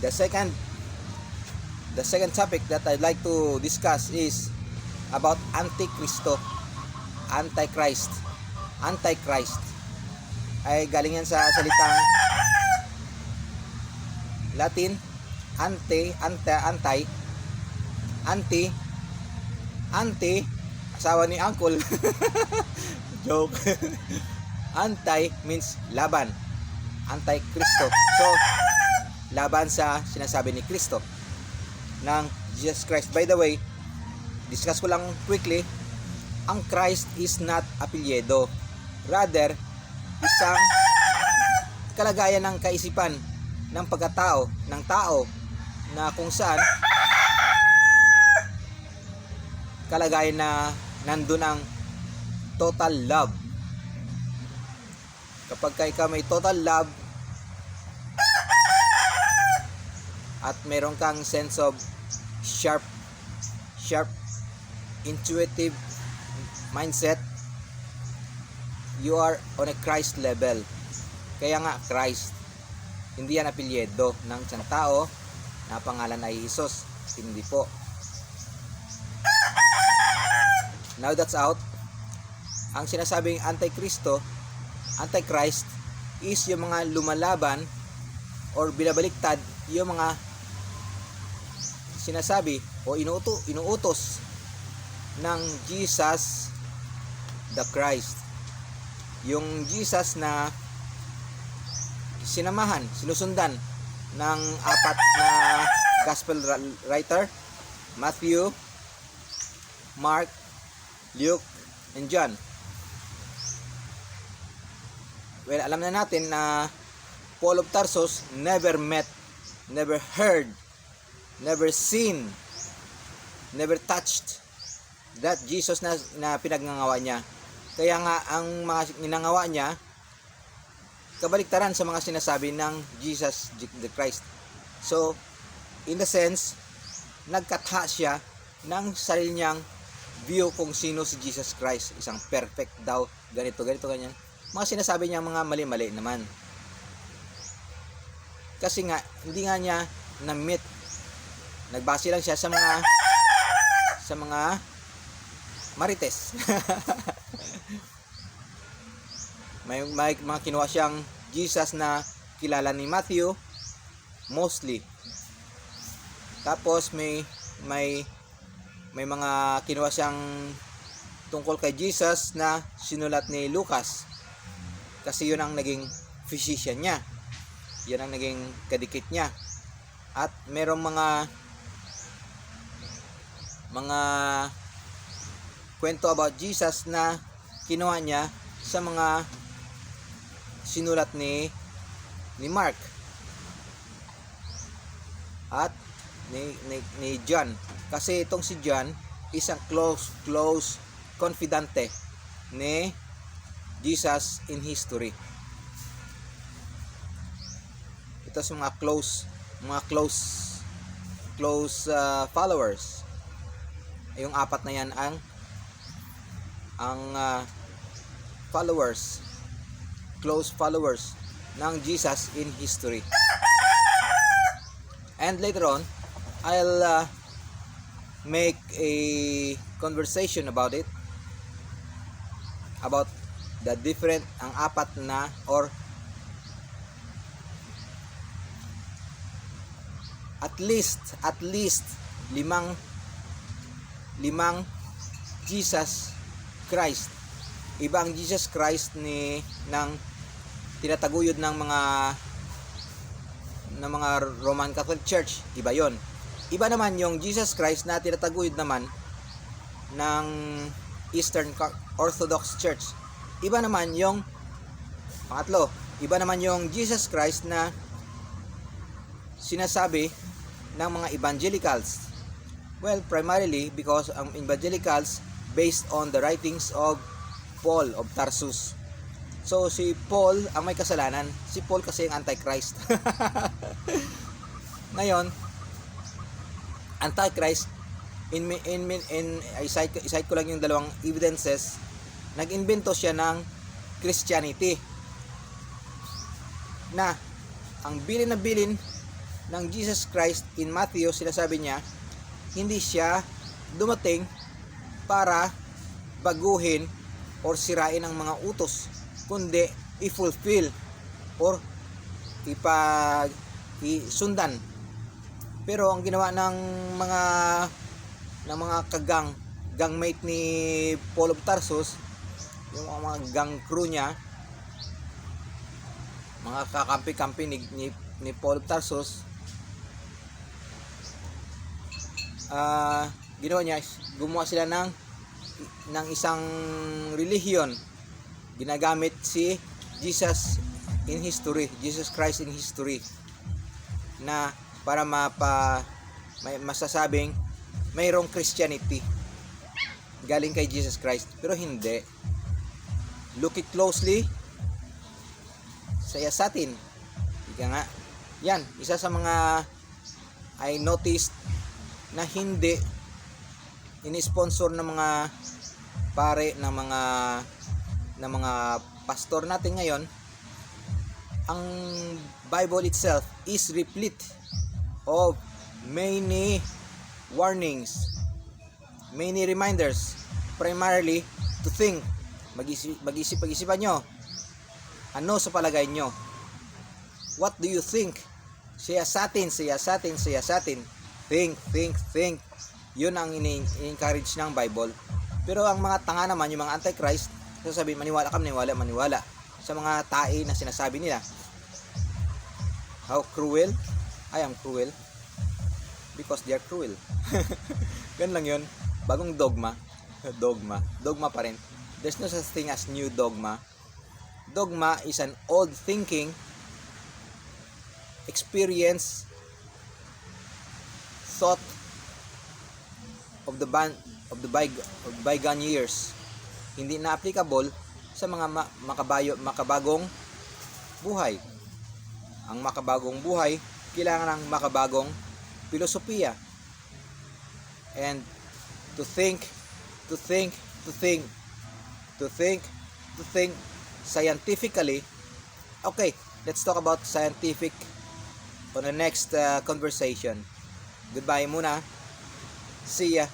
The second topic that I'd like to discuss is about Antichristo. Antichrist. Antichrist ay galing yan sa salitang Latin anti, asawa ni uncle. Joke. Anti means laban. Antichrist. So, laban sa sinasabi ni Kristo ng Jesus Christ. By the way, discuss ko lang quickly, ang Christ is not apelyido. Rather, isang kalagayan ng kaisipan ng pagkatao ng tao na kung saan kalagayan na nandun ang total love. Kapag ikaw may total love at meron kang sense of sharp intuitive mindset, you are on a Christ level. Kaya nga Christ, hindi yan apelyido ng isang tao na pangalan ay Jesus. Hindi po. Now that's out. Ang sinasabing Antichrist is yung mga lumalaban or binabaliktad yung mga sinasabi o inuutos ng Jesus the Christ. Yung Jesus na sinusundan ng apat na gospel writer, Matthew, Mark, Luke, and John. Well, alam na natin na Paul of Tarsus never met, never heard, never seen, never touched that Jesus na pinagngangawa niya. Kaya nga ang mga ginangawa niya kabaliktaran sa mga sinasabi ng Jesus the Christ. So, in the sense, nagkatha siya ng sarili niyang view kung sino si Jesus Christ. Isang perfect daw, ganito, ganyan. Mga sinasabi niya mga mali-mali naman. Kasi nga, hindi nga niya na-meet. Nagbase lang siya sa mga marites. may mga kinuha siyang Jesus na kilala ni Matthew, mostly. Tapos may mga kinuha siyang tungkol kay Jesus na sinulat ni Lucas. Kasi yun ang naging physician niya. Yun ang naging kadikit niya. At merong mga kwento about Jesus na kinuha niya sa mga sinulat ni Mark at ni John. Kasi itong si John isang close confidante ni Jesus in history. Ito sa mga close followers. Yung apat na yan ang close followers ng Jesus in history. And later on, I'll make a conversation about it, about the different, ang apat na or at least limang Jesus Christ. Iba ang Jesus Christ ng tinataguyod ng mga Roman Catholic Church. Iba yon. Iba naman yung Jesus Christ na tinataguyod naman ng Eastern Orthodox Church. Iba naman yung Jesus Christ na sinasabi ng mga evangelicals. Well, primarily because ang evangelicals based on the writings of Paul of Tarsus. So si Paul ang may kasalanan. Si Paul kasi ang Antichrist. Ngayon, Antichrist i-cite ko lang yung dalawang evidences. Nag-invento siya ng Christianity na ang bilin ng Jesus Christ in Matthew, sinasabi niya, hindi siya dumating para baguhin or sirain ang mga utos, kundi i-fulfill or isundan. Pero ang ginawa ng mga gangmate ni Paul of Tarsus, yung mga gang crew niya, mga kakampi-kampi ni Paul of Tarsus, ginawa niya, gumawa sila ng isang relihiyon. Ginagamit si Jesus Christ in history, na para masasabing mayroong Christianity galing kay Jesus Christ, pero hindi. Look it closely, saya sa atin. Ika nga, yan, isa sa mga I noticed na hindi ini-sponsor ng mga pare, ng mga pastor natin ngayon. Ang Bible itself is replete of many warnings, many reminders, primarily to think. Pag-isipan nyo, ano sa palagay nyo? What do you think? Siya sa atin. Think. Yun ang ini-encourage ng Bible. Pero ang mga tanga naman, yung mga antichrist, sasabihin, maniwala sa mga tae na sinasabi nila. How cruel? I am cruel because they are cruel. Ganun lang yun. Bagong dogma pa rin. There's no such thing as new dogma. Dogma is an old thinking, experience, thought of the bygone years. Hindi na applicable sa mga makabagong buhay. Ang makabagong buhay, kailangan ng makabagong filosofiya. And to think scientifically. Okay, let's talk about scientific on the next conversation. Goodbye muna. See ya.